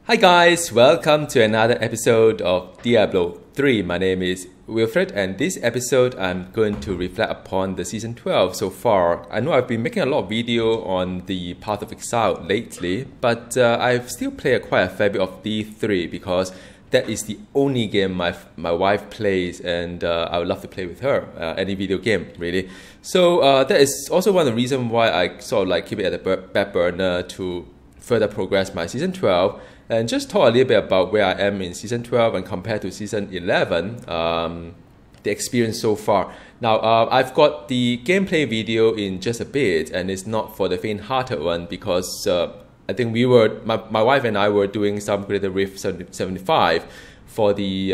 Hi guys, welcome to another episode of Diablo 3. My name is Wilfred, and this episode I'm going to reflect upon the season 12 so far. I know I've been making a lot of video on the Path of Exile lately, but I've still played quite a fair bit of D3 because that is the only game my wife plays, and I would love to play with her, any video game really. So that is also one of the reasons why I sort of like keep it at the back burner to further progress my season 12 and just talk a little bit about where I am in season 12 and compared to season 11, the experience so far. Now I've got the gameplay video in just a bit, and it's not for the faint-hearted one because I think my wife and I were doing some Greater Rift 75 for the,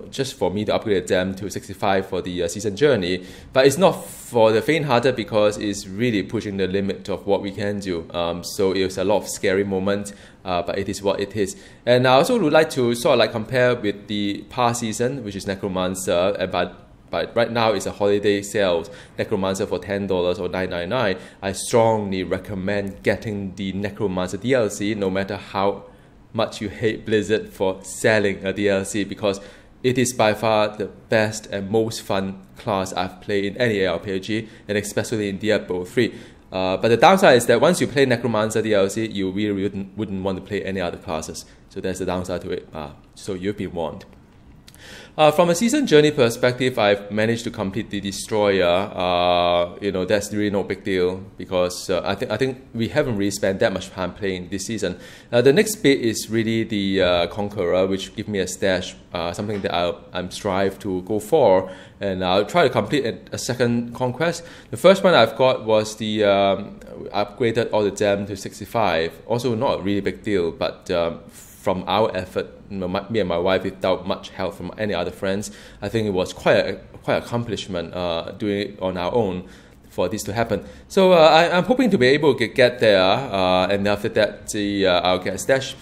just for me to upgrade them to 65 for the season journey. But it's not for the faint-hearted because it's really pushing the limit of what we can do. So it was a lot of scary moments, but it is what it is. And I also would like to sort of like compare with the past season, which is Necromancer, but right now it's a holiday sales, Necromancer for $10 or $9.99. I strongly recommend getting the Necromancer DLC, no matter how much you hate Blizzard for selling a DLC, because it is by far the best and most fun class I've played in any ARPG, and especially in Diablo 3. But the downside is that once you play Necromancer DLC, you really wouldn't want to play any other classes. So that's the downside to it. So you've been warned. From a season journey perspective, I've managed to complete the Destroyer. That's really no big deal because I think we haven't really spent that much time playing this season. The next bit is really the Conqueror, which gives me a stash, something that I'm strive to go for, and I'll try to complete a second conquest. The first one I've got was the upgraded all the gem to 65. Also not a really big deal, but from our effort, me and my wife, without much help from any other friends, I think it was quite an accomplishment doing it on our own for this to happen. So I'm hoping to be able to get there, and after that I'll get a stash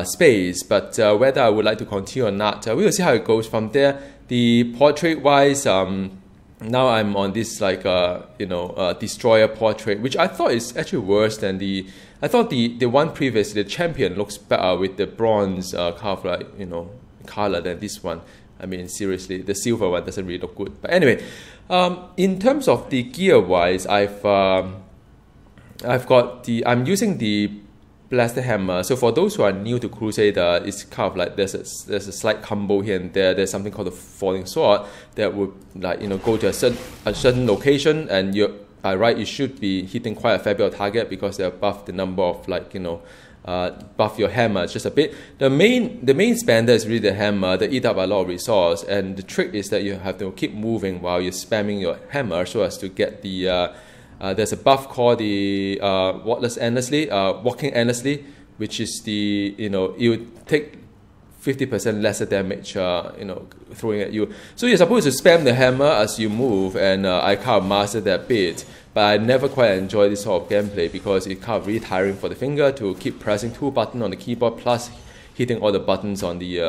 space. But whether I would like to continue or not, we will see how it goes from there. The portrait-wise, now I'm on this like Destroyer portrait, which I thought is actually worse than the. I thought the one previously, the Champion, looks better with the bronze color than this one. I mean, seriously, the silver one doesn't really look good. But anyway, in terms of the gear wise, I'm using the Blaster Hammer. So for those who are new to Crusader, it's kind of like there's a slight combo here and there. There's something called the Falling Sword that would go to a certain location, and by right, you should be hitting quite a fair bit of target because they're buff the number of buff your hammer just a bit. The main spender is really the hammer that eat up a lot of resource, and the trick is that you have to keep moving while you're spamming your hammer so as to get the there's a buff called the walking endlessly, which is the you take 50% lesser damage, throwing at you. So you're supposed to spam the hammer as you move, and I kind of mastered that bit. But I never quite enjoy this sort of gameplay because it's kind of really tiring for the finger to keep pressing 2 buttons on the keyboard plus hitting all the buttons on the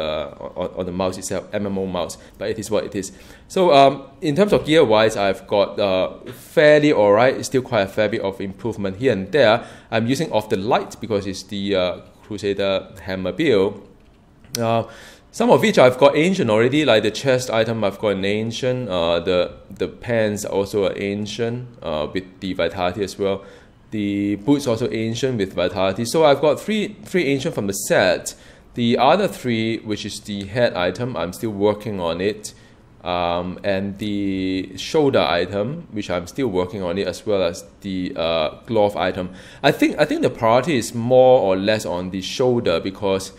mouse itself, MMO mouse. But it is what it is. So in terms of gear-wise, I've got fairly alright. Still quite a fair bit of improvement here and there. I'm using Off the Light because it's the Crusader hammer build. Some of which I've got ancient already, like the chest item I've got an ancient, the pants also are ancient with the vitality as well. The boots also ancient with vitality. So I've got three ancient from the set. The other 3, which is the head item, I'm still working on it. And the shoulder item, which I'm still working on it, as well as the glove item. I think the priority is more or less on the shoulder because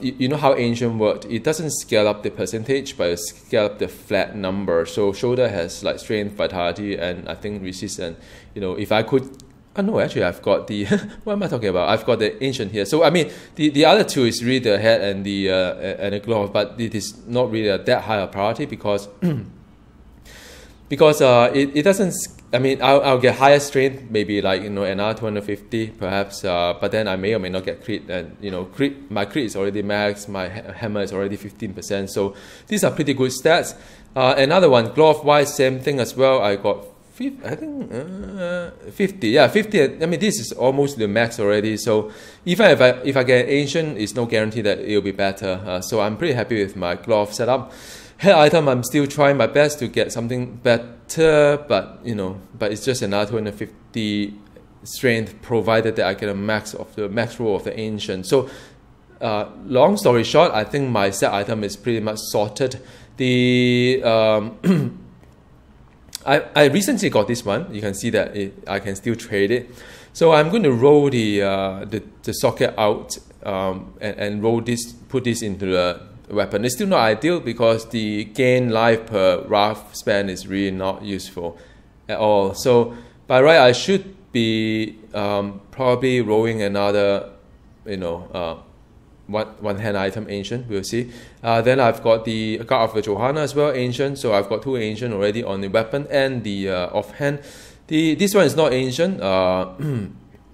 you know how ancient worked. It doesn't scale up the percentage, but it scale up the flat number. So shoulder has like strength, vitality, and I think resistance. If I could, no, actually I've got the what am I talking about? I've got the ancient here. So I mean, the other 2 is really the head and the glove, but it is not really that high a priority because it doesn't. I mean, I'll get higher strength, maybe like another 250 perhaps, but then I may or may not get crit, and my crit is already max, my hammer is already 15%, so these are pretty good stats. Another one, glove wise, same thing as well. I got I think 50. Yeah, 50. I mean, this is almost the max already. So even if I get ancient, it's no guarantee that it'll be better. So I'm pretty happy with my glove setup. Head item, I'm still trying my best to get something better, but but it's just another 250 strength, provided that I get a max roll of the ancient. So long story short, I think my set item is pretty much sorted. The I recently got this one. You can see that I can still trade it. So I'm going to roll the socket out and roll this, put this into the weapon. It's still not ideal because the gain life per wrath span is really not useful at all. So by right, I should be probably rolling another, one hand item ancient. We'll see. Then I've got the Guard of the Johanna as well, ancient. So I've got 2 ancient already on the weapon and the offhand. This one is not ancient,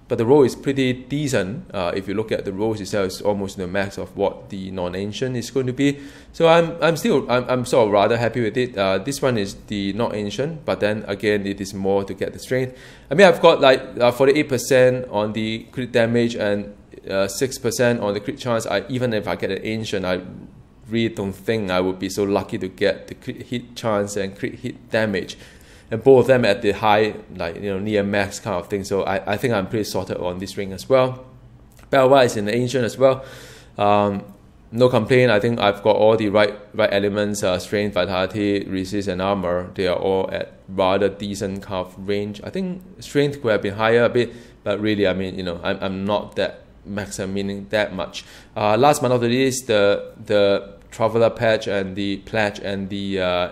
but the roll is pretty decent. If you look at the rolls itself, it's almost the max of what the non-ancient is going to be. So I'm sort of rather happy with it. This one is the not ancient, but then again it is more to get the strength. I mean, I've got like 48% on the crit damage and 6% on the crit chance. Even if I get an ancient, I really don't think I would be so lucky to get the crit hit chance and crit hit damage, and both of them at the high, near max kind of thing. So I think I'm pretty sorted on this ring as well. Battle wise in the ancient as well, no complaint. I think I've got all the right elements: strength, vitality, resist, and armor. They are all at rather decent kind of range. I think strength could have been higher a bit, but really, I mean, I'm not that maximum meaning that much. Last but not least, the traveler patch and the pledge and the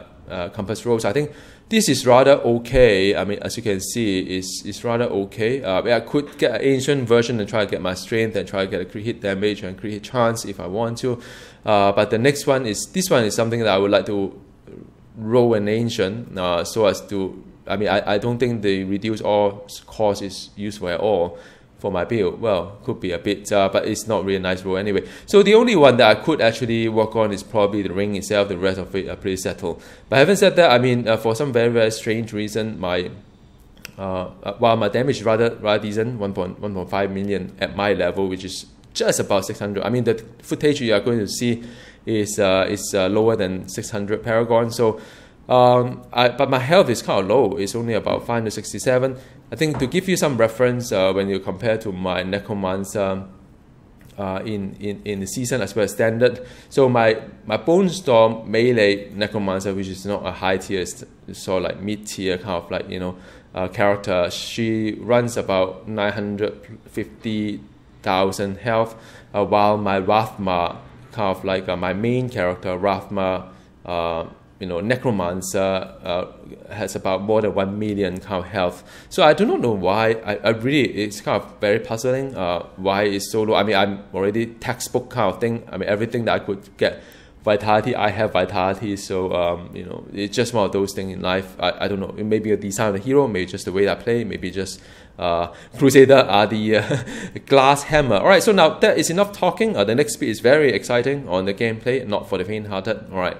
compass rolls. I think this is rather okay. I mean, as you can see, it's rather okay. I could get an ancient version and try to get my strength and try to get a crit hit damage and crit hit chance if I want to. But the next one is, this one is something that I would like to roll an ancient so as to, I mean, I don't think the reduce all cost is useful at all for my build. Well, could be a bit, but it's not really a nice roll anyway. So the only one that I could actually work on is probably the ring itself. The rest of it are pretty settled. But having said that, I mean, for some very strange reason, my while my damage is rather decent, 1.5 million at my level, which is just about 600. I mean, the footage you are going to see is lower than 600 Paragon. So but my health is kind of low. It's only about 567. I think to give you some reference, when you compare to my Necromancer in the season as well as standard. So my Bone Storm melee Necromancer, which is not a high tier, it's sort of like mid tier kind of character. She runs about 950,000 health, while my Rathma, kind of like my main character, Rathma, Necromancer, has about more than 1 million kind of health. So I do not know why. I really, it's kind of very puzzling why it's so low. I mean, I'm already textbook kind of thing. I mean, everything that I could get vitality, I have vitality. So it's just one of those things in life. I don't know. It may be a design of the hero, maybe just the way I play, maybe just Crusader are the glass hammer. All right, so now that is enough talking. The next bit is very exciting on the gameplay, not for the faint-hearted. All right.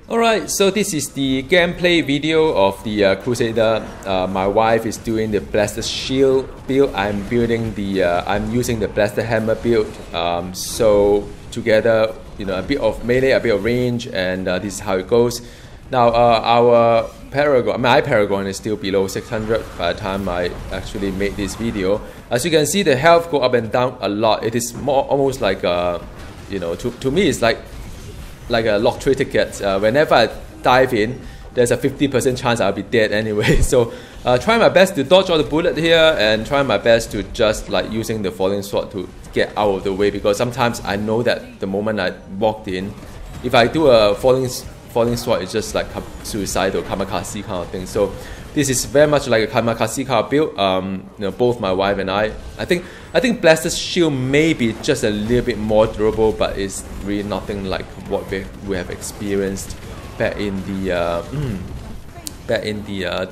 Alright, so this is the gameplay video of the Crusader. My wife is doing the Blaster Shield build. I'm using the Blaster Hammer build. So together, a bit of melee, a bit of range, and this is how it goes. Now our Paragon, my Paragon is still below 600 by the time I actually made this video. As you can see, the health go up and down a lot. It is almost like to me it's like a lottery ticket. Whenever I dive in, there's a 50% chance I'll be dead anyway. So trying my best to dodge all the bullet here, and trying my best to just like using the falling sword to get out of the way, because sometimes I know that the moment I walked in, if I do a falling sword, it's just like suicidal kamikaze kind of thing. So this is very much like a kamikaze kind of build. Both my wife and I think Blaster's Shield may be just a little bit more durable, but it's really nothing like what we have experienced back in the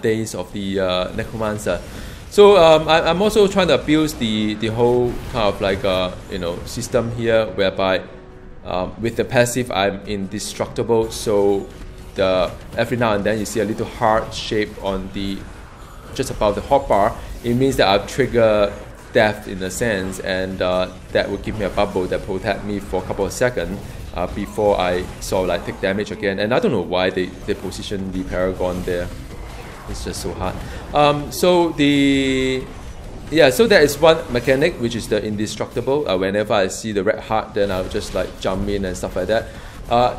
days of the Necromancer. So I'm also trying to abuse the whole kind of like system here, whereby with the passive I'm indestructible. So every now and then you see a little heart shape on the just above the hotbar, it means that I've triggered death in a sense, and that will give me a bubble that protect me for a couple of seconds before I sort of like take damage again. And I don't know why they position the Paragon there. It's just so hard. So that is one mechanic, which is the indestructible. Whenever I see the red heart, then I'll just like jump in and stuff like that.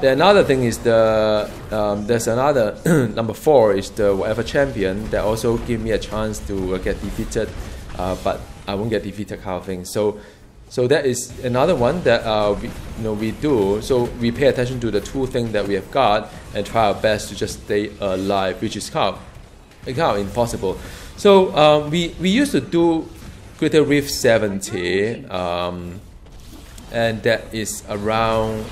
The another thing is there's another number 4 is the whatever champion that also give me a chance to get defeated, but I won't get defeated kind of thing. So that is another one that we do. So we pay attention to the 2 things that we have got and try our best to just stay alive, which is kind of impossible. So we used to do Greater Rift 70, and that is around.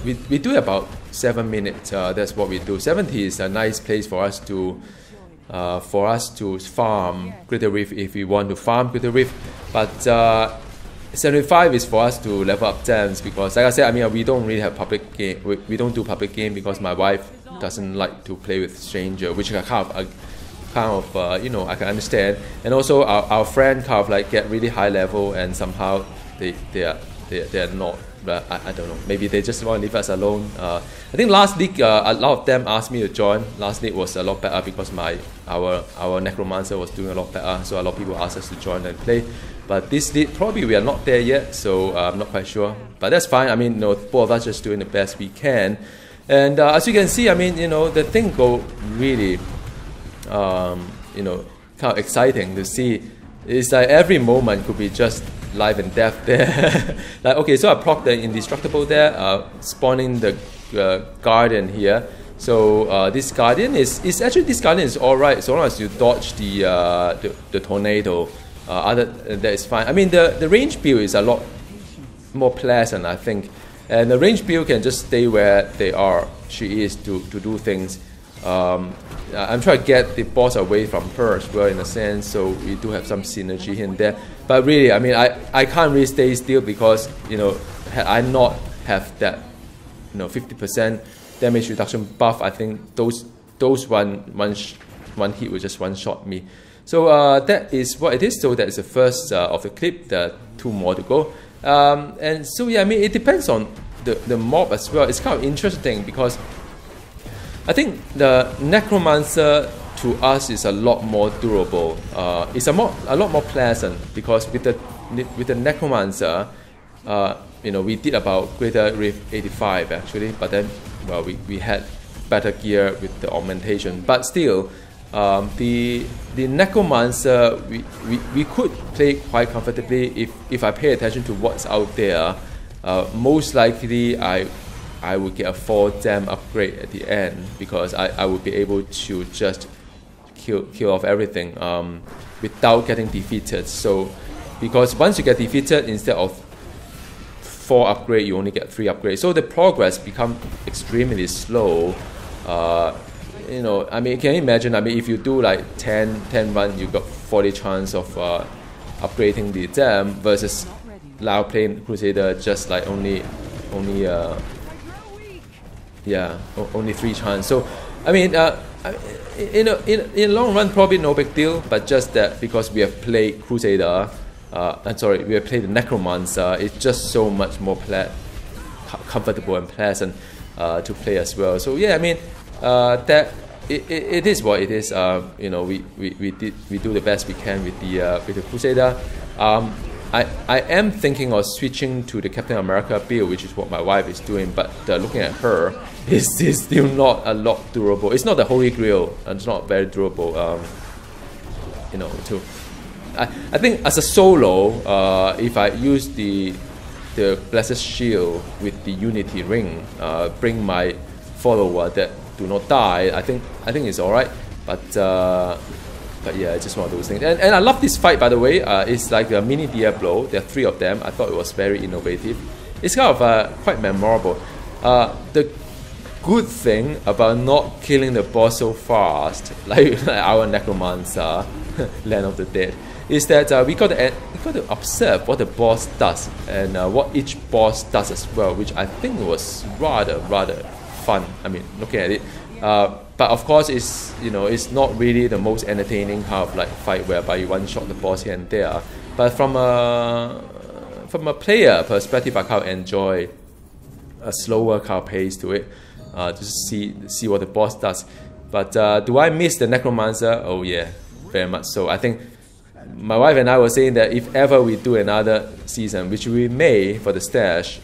We do about 7 minutes. That's what we do. 70 is a nice place for us to farm Greater Rift if we want to farm Greater Rift. But 75 is for us to level up gems, because, like I said, I mean, we don't really have public game. We don't do public game because my wife doesn't like to play with stranger, which I I can understand. And also our friend kind of like get really high level, and somehow they are not. But I don't know. Maybe they just want to leave us alone. I think last league a lot of them asked me to join. Last league was a lot better because our Necromancer was doing a lot better. So a lot of people asked us to join and play. But this league probably we are not there yet. So I'm not quite sure. But that's fine. I mean, both of us just doing the best we can. And as you can see, I mean, the thing go really, kind of exciting to see. It's like every moment could be just life and death there. Like, okay, so I proc the indestructible there, spawning the guardian here. So this guardian is alright so long as you dodge the tornado. Other that is fine. I mean, the range build is a lot more pleasant, I think, and the range build can just stay where she is to do things. I'm trying to get the boss away from her as well, in a sense, so we do have some synergy here and there. But really, I mean, I can't really stay still because, had I not have that, 50% damage reduction buff, I think those one hit will just one-shot me. So that is what it is. So that is the first of the clip. There are 2 more to go. And so yeah, I mean, it depends on the mob as well. It's kind of interesting because I think the Necromancer to us is a lot more durable. It's a lot more pleasant because with the Necromancer, we did about Greater Rift 85 actually, but then we had better gear with the augmentation. But still, the Necromancer we could play quite comfortably if I pay attention to what's out there. Most likely I would get a 4 gem upgrade at the end because I would be able to just kill off everything without getting defeated. So because once you get defeated, instead of 4 upgrade, you only get 3 upgrades. So the progress become extremely slow. I mean, can you imagine? I mean, if you do like 10 run, you got 40 chance of upgrading the gem versus now playing Crusader just like only 3 chance. So I mean, in the long run, probably no big deal. But just that because we have played Crusader, we have played the Necromancer. It's just so much more comfortable and pleasant to play as well. So yeah, I mean, that it is what it is. We do the best we can with the Crusader. I am thinking of switching to the Captain America build, which is what my wife is doing, but looking at her, it's still not a lot durable. It's not the Holy Grail, and it's not very durable. I think as a solo, if I use the Blessed Shield with the Unity Ring, bring my follower that do not die, I think it's alright. But yeah, it's just one of those things. And I love this fight, by the way. It's like a mini Diablo. There are 3 of them. I thought it was very innovative. It's kind of quite memorable. The good thing about not killing the boss so fast, like our Necromancer, Land of the Dead, is that we got to observe what the boss does and what each boss does as well, which I think was rather fun. I mean, looking at it. But of course, it's it's not really the most entertaining kind of like fight whereby you one shot the boss here and there. But from a player perspective, I kind of enjoy a slower kind of pace to it, to see what the boss does. But do I miss the Necromancer? Oh yeah, very much so. I think my wife and I were saying that if ever we do another season, which we may for the stash,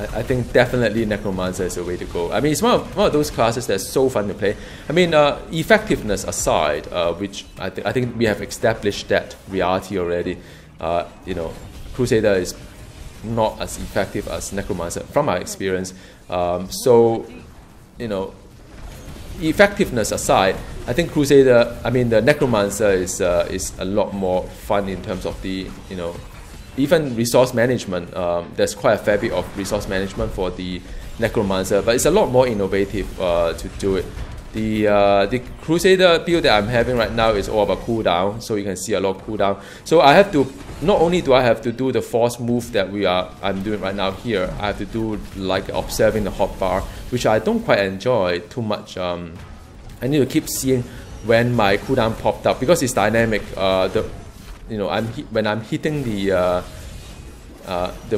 I think definitely Necromancer is the way to go. I mean, it's one of those classes that's so fun to play. I mean, effectiveness aside, which I think we have established that reality already. Crusader is not as effective as Necromancer from our experience. So, effectiveness aside, I think the Necromancer is a lot more fun in terms of the even resource management. There's quite a fair bit of resource management for the Necromancer, but it's a lot more innovative to do it. The Crusader build that I'm having right now is all about cooldown, so you can see a lot of cooldown. So I have to, not only do I have to do the force move that I'm doing right now here, I have to do like observing the hotbar, which I don't quite enjoy too much. I need to keep seeing when my cooldown popped up because it's dynamic. When I'm hitting the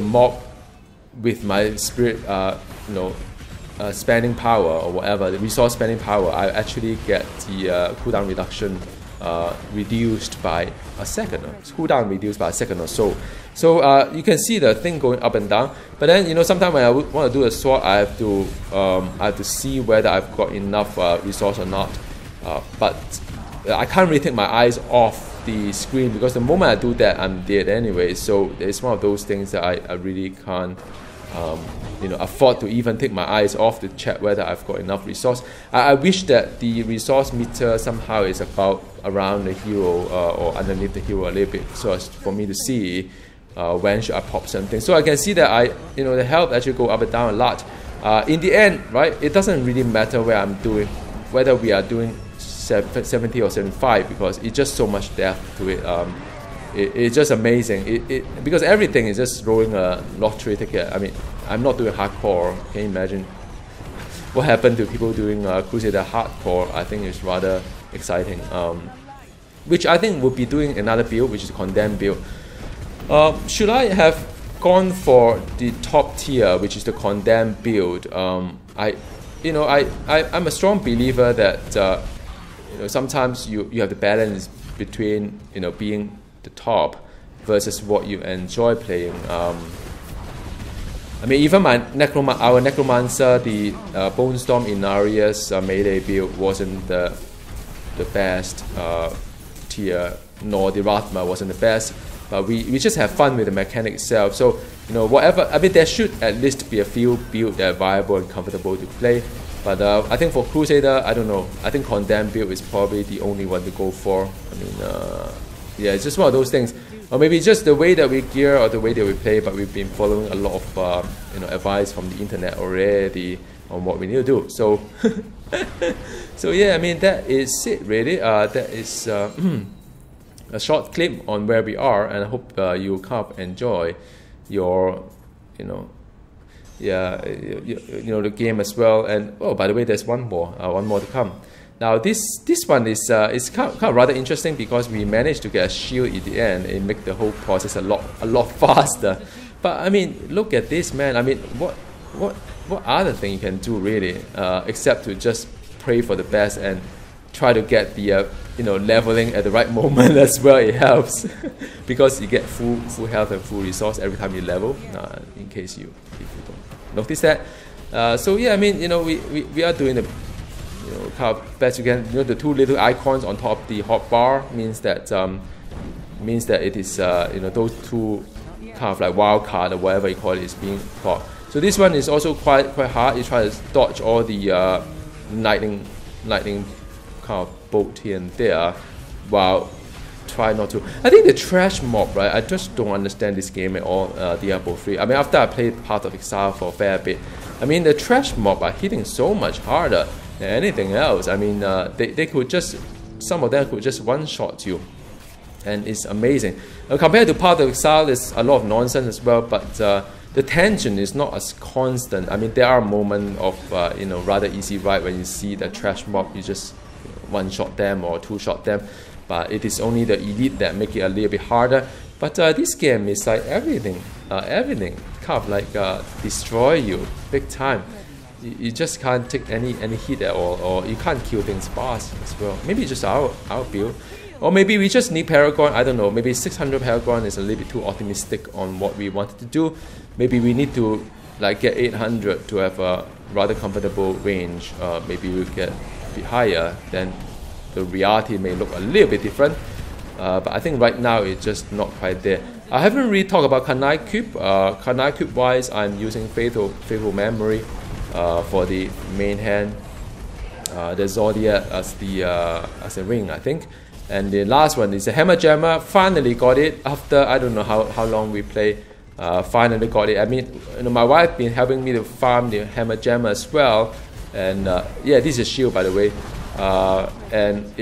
mob with my spirit, spending power or whatever, the resource spending power, I actually get the cooldown reduction reduced by a second. Cooldown reduced by a second or so. So you can see the thing going up and down. But then sometimes when I want to do a sword, I have to see whether I've got enough resource or not. But I can't really take my eyes off the screen because the moment I do that, I'm dead anyway. So it's one of those things that I really can't afford to even take my eyes off to check whether I've got enough resource. I wish that the resource meter somehow is about around the hero or underneath the hero a little bit, so as for me to see when should I pop something. So I can see that the health actually go up and down a lot. In the end, right, it doesn't really matter whether we are doing 70 or 75 because it's just so much depth to it. It's just amazing. Because everything is just rolling a lottery ticket. I mean, I'm not doing hardcore. Can you imagine what happened to people doing Crusader hardcore? I think it's rather exciting. Which I think we'll be doing another build, which is a condemned build. Should I have gone for the top tier, which is the condemned build? I'm a strong believer that sometimes you have to balance between being the top versus what you enjoy playing. I mean, even our Necromancer, the Bone Storm Inarius melee build wasn't the best tier, nor the Rathma wasn't the best. But we just have fun with the mechanic itself. So whatever. I mean, there should at least be a few builds that are viable and comfortable to play. But I think for Crusader, I don't know. I think condemned build is probably the only one to go for. I mean, yeah, it's just one of those things. Or maybe just the way that we gear or the way that we play, but we've been following a lot of advice from the internet already on what we need to do. So, so yeah, I mean, that is it really. That is a short clip on where we are, and I hope you kind of enjoy your, the game as well. And oh, by the way, there's one more to come. Now this one is kind of rather interesting because we managed to get a shield at the end and make the whole process a lot faster. But I mean, look at this, man. I mean, what other thing you can do really, except to just pray for the best and try to get the leveling at the right moment as well. It helps because you get full health and full resource every time you level. In case if you don't notice that. So yeah, I mean, we are doing the kind of best you can. The two little icons on top of the hotbar means that it is those two kind of like wild card or whatever you call it is being caught. So this one is also quite hard. You try to dodge all the lightning kind of bolt here and there, while try not to. I think the trash mob, right? I just don't understand this game at all. Diablo 3. I mean, after I played Path of Exile for a fair bit, I mean the trash mob are hitting so much harder than anything else. I mean, they could just, some of them could just one-shot you, and it's amazing. Compared to Path of Exile, there's a lot of nonsense as well, but the tension is not as constant. I mean, there are moments of you know, rather easy ride when you see the trash mob, you just one shot them or two shot them, but it is only the elite that make it a little bit harder. But this game is like everything kind of like destroy you big time. You just can't take any hit at all, or you can't kill things fast as well. Maybe just our build, or maybe we just need Paragon. I don't know. Maybe 600 Paragon is a little bit too optimistic on what we wanted to do. Maybe we need to like get 800 to have a rather comfortable range. Maybe we get a bit higher. Then the reality may look a little bit different. But I think right now it's just not quite there. I haven't really talked about Kanai Cube. Kanai Cube wise, I'm using Faithful Memory for the main hand. The Zodiac as a ring, I think. And the last one is a Hammer Jammer. Finally got it after I don't know how long we play. Finally got it. I mean, you know, my wife been helping me to farm the Hammer Jammer as well. And yeah, this is a shield, by the way. And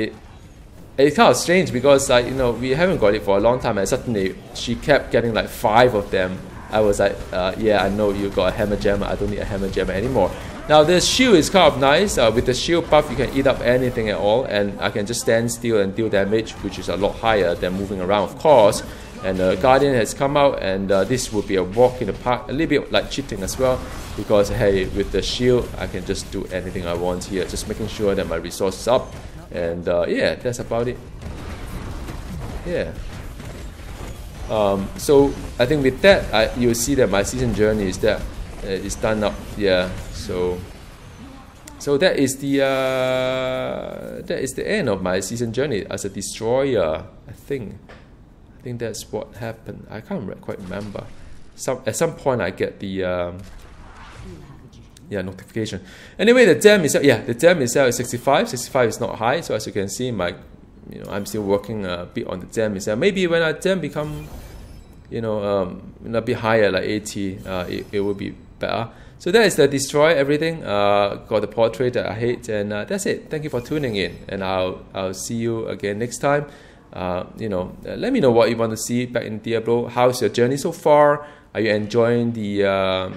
it's kind of strange because you know, we haven't got it for a long time, and suddenly she kept getting like 5 of them. I was like, yeah, I know you got a Hammer Jammer, I don't need a Hammer Jammer anymore. Now the shield is kind of nice. With the shield buff, you can eat up anything at all, and I can just stand still and deal damage, which is a lot higher than moving around, of course. And the Guardian has come out, and this would be a walk in the park, a little bit like cheating as well, because hey, with the shield, I can just do anything I want here, just making sure that my resource is up. And yeah, that's about it. Yeah. So I think with that, you'll see that my season journey is that is done up. Yeah. So that is the end of my season journey as a destroyer. I think that's what happened. I can't quite remember. At some point I get the yeah, notification. Anyway, the gem itself, yeah, the gem itself is 65. 65 is not high, so as you can see, my, you know, I'm still working a bit on the gem itself. Maybe when a gem become, you know, a bit higher, like 80, it will be better. So that is the destroy everything. Got the portrait that I hate, and that's it. Thank you for tuning in, and I'll see you again next time. You know, let me know what you want to see back in Diablo. How's your journey so far? Are you enjoying the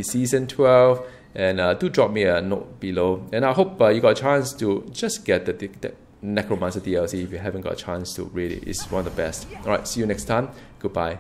season 12? And do drop me a note below. And I hope you got a chance to just get the Necromancer DLC if you haven't got a chance to. Really, it's one of the best. All right, see you next time. Goodbye.